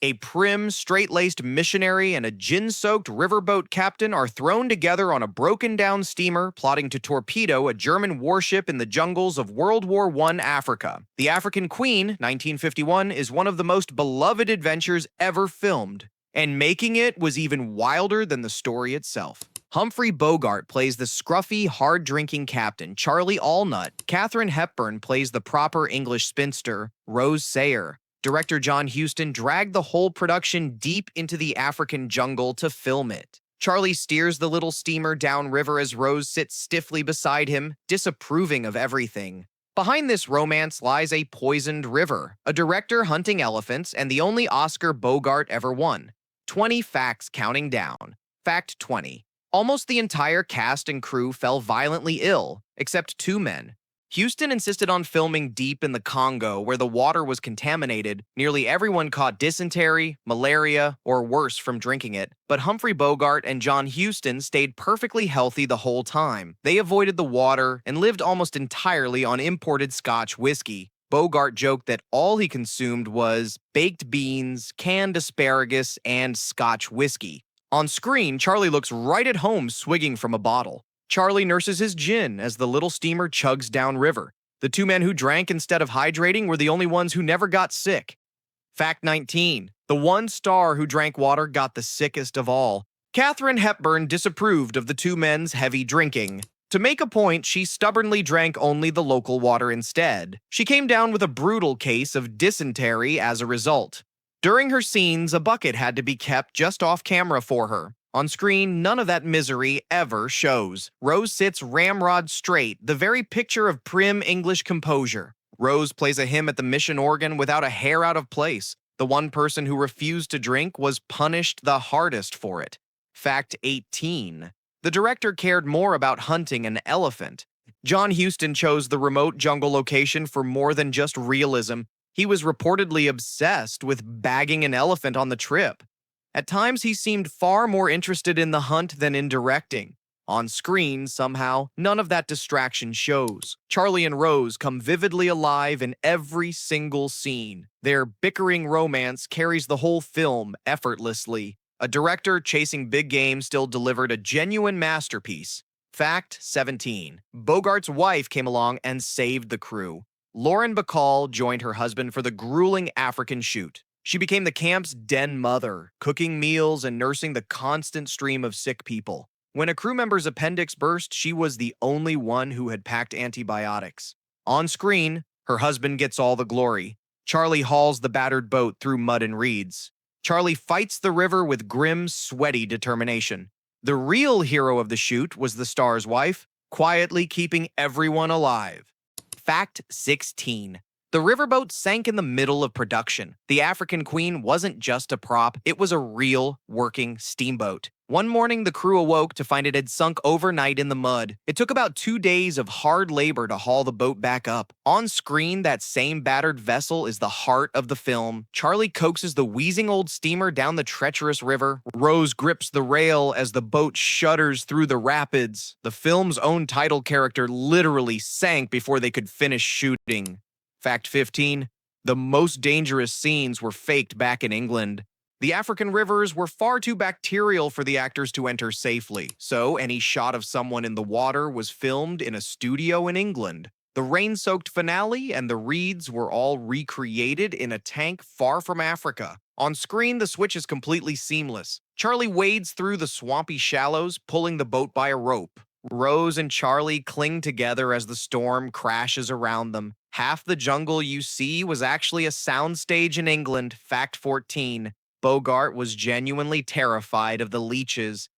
A prim, straight-laced missionary and a gin-soaked riverboat captain are thrown together on a broken-down steamer plotting to torpedo a German warship in the jungles of World War I Africa. The African Queen, 1951, is one of the most beloved adventures ever filmed, and making it was even wilder than the story itself. Humphrey Bogart plays the scruffy, hard-drinking captain, Charlie Allnut. Katharine Hepburn plays the proper English spinster, Rose Sayer. Director John Huston dragged the whole production deep into the African jungle to film it. Charlie steers the little steamer downriver as Rose sits stiffly beside him, disapproving of everything. Behind this romance lies a poisoned river, a director hunting elephants, and the only Oscar Bogart ever won. 20 facts counting down. Fact 20. Almost the entire cast and crew fell violently ill, except 2 men. Huston insisted on filming deep in the Congo where the water was contaminated. Nearly everyone caught dysentery, malaria, or worse from drinking it. But Humphrey Bogart and John Huston stayed perfectly healthy the whole time. They avoided the water and lived almost entirely on imported Scotch whiskey. Bogart joked that all he consumed was baked beans, canned asparagus, and Scotch whiskey. On screen, Charlie looks right at home swigging from a bottle. Charlie nurses his gin as the little steamer chugs downriver. The 2 men who drank instead of hydrating were the only ones who never got sick. Fact 19. The one star who drank water got the sickest of all. Katharine Hepburn disapproved of the 2 men's heavy drinking. To make a point, she stubbornly drank only the local water instead. She came down with a brutal case of dysentery as a result. During her scenes, a bucket had to be kept just off camera for her. On screen, none of that misery ever shows. Rose sits ramrod straight, the very picture of prim English composure. Rose plays a hymn at the mission organ without a hair out of place. The one person who refused to drink was punished the hardest for it. Fact 18. The director cared more about hunting an elephant. John Huston chose the remote jungle location for more than just realism. He was reportedly obsessed with bagging an elephant on the trip. At times, he seemed far more interested in the hunt than in directing. On screen, somehow, none of that distraction shows. Charlie and Rose come vividly alive in every single scene. Their bickering romance carries the whole film effortlessly. A director chasing big game still delivered a genuine masterpiece. Fact 17. Bogart's wife came along and saved the crew. Lauren Bacall joined her husband for the grueling African shoot. She became the camp's den mother, cooking meals and nursing the constant stream of sick people. When a crew member's appendix burst, she was the only one who had packed antibiotics. On screen, her husband gets all the glory. Charlie hauls the battered boat through mud and reeds. Charlie fights the river with grim, sweaty determination. The real hero of the shoot was the star's wife, quietly keeping everyone alive. Fact 16. The riverboat sank in the middle of production. The African Queen wasn't just a prop, it was a real, working steamboat. One morning, the crew awoke to find it had sunk overnight in the mud. It took about 2 days of hard labor to haul the boat back up. On screen, that same battered vessel is the heart of the film. Charlie coaxes the wheezing old steamer down the treacherous river. Rose grips the rail as the boat shudders through the rapids. The film's own title character literally sank before they could finish shooting. Fact 15. The most dangerous scenes were faked back in England. The African rivers were far too bacterial for the actors to enter safely, so any shot of someone in the water was filmed in a studio in England. The rain-soaked finale and the reeds were all recreated in a tank far from Africa. On screen, the switch is completely seamless. Charlie wades through the swampy shallows, pulling the boat by a rope. Rose and Charlie cling together as the storm crashes around them. Half the jungle you see was actually a soundstage in England. Fact 14. Bogart was genuinely terrified of the leeches.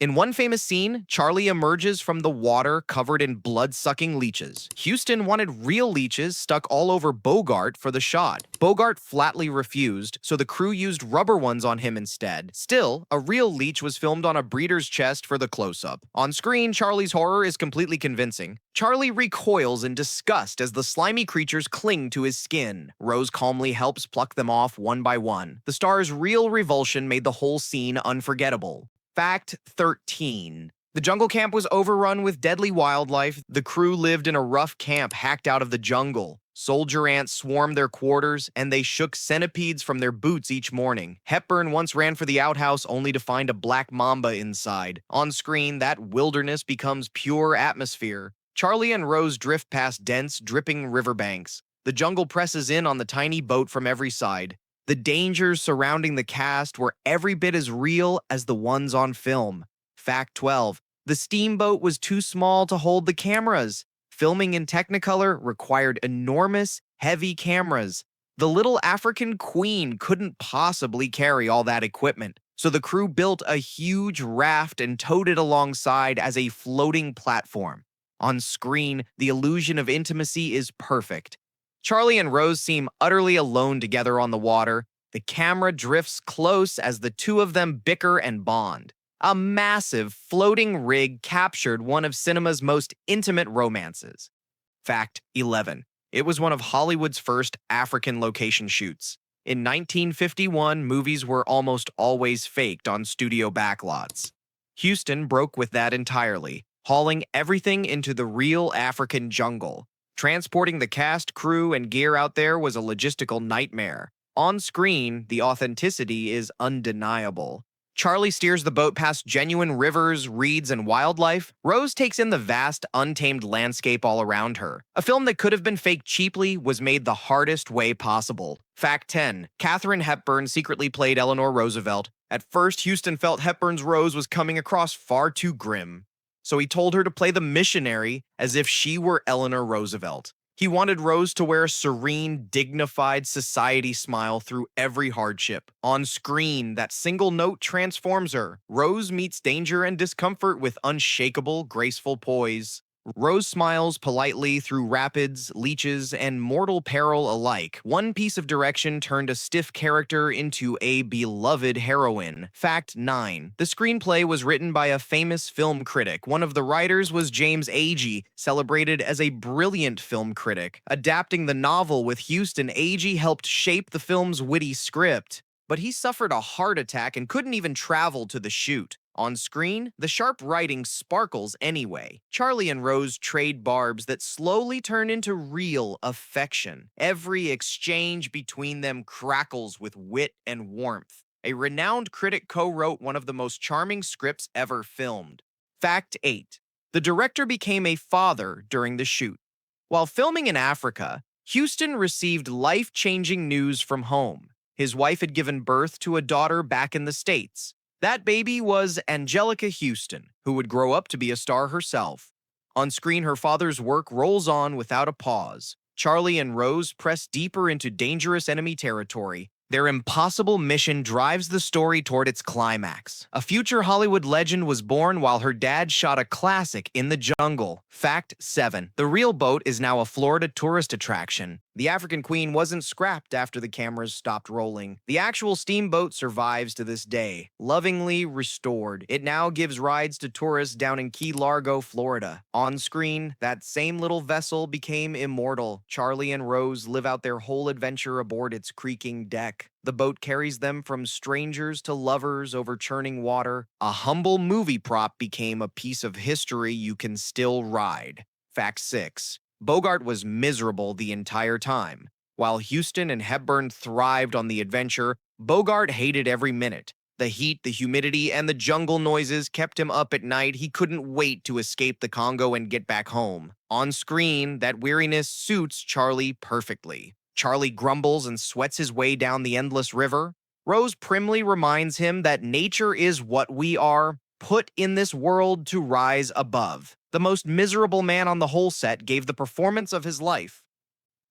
In one famous scene, Charlie emerges from the water covered in blood-sucking leeches. Huston wanted real leeches stuck all over Bogart for the shot. Bogart flatly refused, so the crew used rubber ones on him instead. Still, a real leech was filmed on a breeder's chest for the close-up. On screen, Charlie's horror is completely convincing. Charlie recoils in disgust as the slimy creatures cling to his skin. Rose calmly helps pluck them off one by one. The star's real revulsion made the whole scene unforgettable. Fact 13. The jungle camp was overrun with deadly wildlife. The crew lived in a rough camp hacked out of the jungle. Soldier ants swarmed their quarters, and they shook centipedes from their boots each morning. Hepburn once ran for the outhouse only to find a black mamba inside. On screen, that wilderness becomes pure atmosphere. Charlie and Rose drift past dense, dripping riverbanks. The jungle presses in on the tiny boat from every side. The dangers surrounding the cast were every bit as real as the ones on film. Fact 12. The Steamboat was too small to hold the cameras. Filming in Technicolor required enormous, heavy cameras. The little African queen couldn't possibly carry all that equipment, so the crew built a huge raft and towed it alongside as a floating platform. On screen, the illusion of intimacy is perfect. Charlie and Rose seem utterly alone together on the water. The camera drifts close as the two of them bicker and bond. A massive floating rig captured one of cinema's most intimate romances. Fact 11. It was one of Hollywood's first African location shoots. In 1951, movies were almost always faked on studio backlots. Houston broke with that entirely, hauling everything into the real African jungle. Transporting the cast, crew, and gear out there was a logistical nightmare. On screen, the authenticity is undeniable. Charlie steers the boat past genuine rivers, reeds, and wildlife. Rose takes in the vast, untamed landscape all around her. A film that could have been faked cheaply was made the hardest way possible. Fact 10. Katharine Hepburn secretly played Eleanor Roosevelt. At first, Houston felt Hepburn's Rose was coming across far too grim, so he told her to play the missionary as if she were Eleanor Roosevelt. He wanted Rose to wear a serene, dignified society smile through every hardship. On screen, that single note transforms her. Rose meets danger and discomfort with unshakable, graceful poise. Rose smiles politely through rapids, leeches, and mortal peril alike. One piece of direction turned a stiff character into a beloved heroine. Fact 9. The screenplay was written by a famous film critic. One of the writers was James Agee, celebrated as a brilliant film critic. Adapting the novel with Houston, Agee helped shape the film's witty script. But he suffered a heart attack and couldn't even travel to the shoot. On screen, the sharp writing sparkles anyway. Charlie and Rose trade barbs that slowly turn into real affection. Every exchange between them crackles with wit and warmth. A renowned critic co-wrote one of the most charming scripts ever filmed. Fact 8. The director became a father during the shoot. While filming in Africa, Houston received life-changing news from home. His wife had given birth to a daughter back in the States. That baby was Angelica Houston, who would grow up to be a star herself. On screen, her father's work rolls on without a pause. Charlie and Rose press deeper into dangerous enemy territory. Their impossible mission drives the story toward its climax. A future Hollywood legend was born while her dad shot a classic in the jungle. Fact 7. The real boat is now a Florida tourist attraction. The African Queen wasn't scrapped after the cameras stopped rolling. The actual steamboat survives to this day, lovingly restored. It now gives rides to tourists down in Key Largo, Florida. On screen, that same little vessel became immortal. Charlie and Rose live out their whole adventure aboard its creaking deck. The boat carries them from strangers to lovers over churning water. A humble movie prop became a piece of history you can still ride. Fact 6. Bogart was miserable the entire time. While Houston and Hepburn thrived on the adventure, Bogart hated every minute. The heat, the humidity, and the jungle noises kept him up at night. He couldn't wait to escape the Congo and get back home. On screen, that weariness suits Charlie perfectly. Charlie grumbles and sweats his way down the endless river. Rose primly reminds him that nature is what we are, put in this world to rise above. The most miserable man on the whole set gave the performance of his life.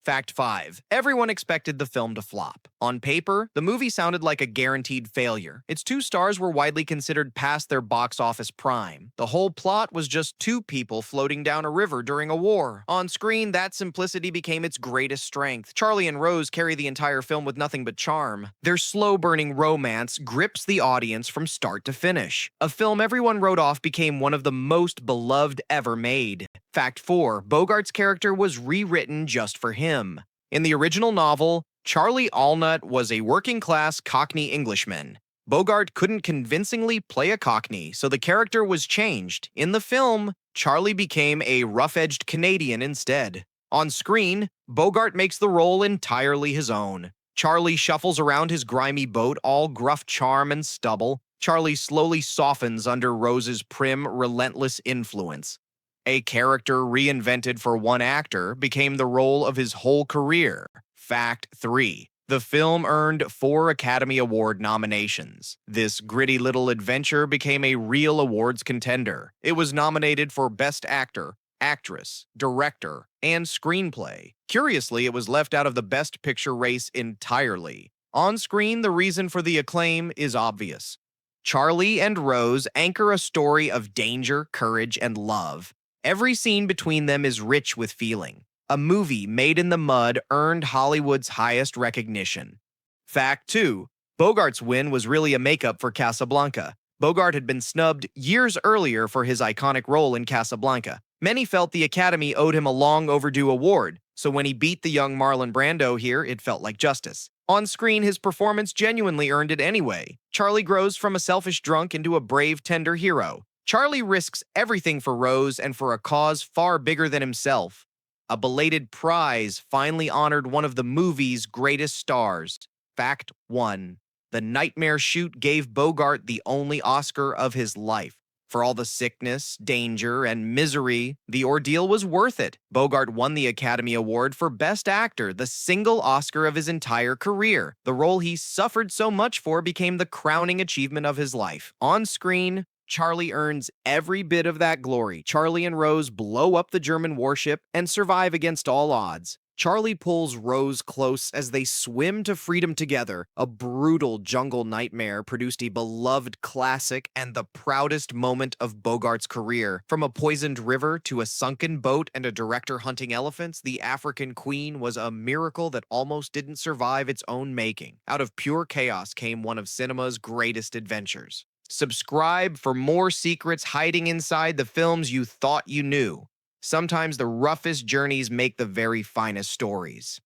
Fact 5. Everyone expected the film to flop. On paper, the movie sounded like a guaranteed failure. Its 2 stars were widely considered past their box office prime. The whole plot was just 2 people floating down a river during a war. On screen, that simplicity became its greatest strength. Charlie and Rose carry the entire film with nothing but charm. Their slow-burning romance grips the audience from start to finish. A film everyone wrote off became one of the most beloved ever made. Fact 4. Bogart's character was rewritten just for him. In the original novel, Charlie Allnut was a working-class Cockney Englishman. Bogart couldn't convincingly play a Cockney, so the character was changed. In the film, Charlie became a rough-edged Canadian instead. On screen, Bogart makes the role entirely his own. Charlie shuffles around his grimy boat, all gruff charm and stubble. Charlie slowly softens under Rose's prim, relentless influence. A character reinvented for one actor became the role of his whole career. Fact 3. The film earned 4 Academy Award nominations. This gritty little adventure became a real awards contender. It was nominated for Best Actor, Actress, Director, and Screenplay. Curiously, it was left out of the Best Picture race entirely. On screen, the reason for the acclaim is obvious. Charlie and Rose anchor a story of danger, courage, and love. Every scene between them is rich with feeling. A movie made in the mud earned Hollywood's highest recognition. Fact 2. Bogart's win was really a makeup for Casablanca. Bogart had been snubbed years earlier for his iconic role in Casablanca. Many felt the Academy owed him a long overdue award, so when he beat the young Marlon Brando here, it felt like justice. On screen, his performance genuinely earned it anyway. Charlie grows from a selfish drunk into a brave, tender hero. Charlie risks everything for Rose and for a cause far bigger than himself. A belated prize finally honored one of the movie's greatest stars. Fact 1. The nightmare shoot gave Bogart the only Oscar of his life. For all the sickness, danger, and misery, the ordeal was worth it. Bogart won the Academy Award for Best Actor, the single Oscar of his entire career. The role he suffered so much for became the crowning achievement of his life. On screen, Charlie earns every bit of that glory. Charlie and Rose blow up the German warship and survive against all odds. Charlie pulls Rose close as they swim to freedom together. A brutal jungle nightmare produced a beloved classic and the proudest moment of Bogart's career. From a poisoned river to a sunken boat and a director hunting elephants, The African Queen was a miracle that almost didn't survive its own making. Out of pure chaos came one of cinema's greatest adventures. Subscribe for more secrets hiding inside the films you thought you knew. Sometimes the roughest journeys make the very finest stories.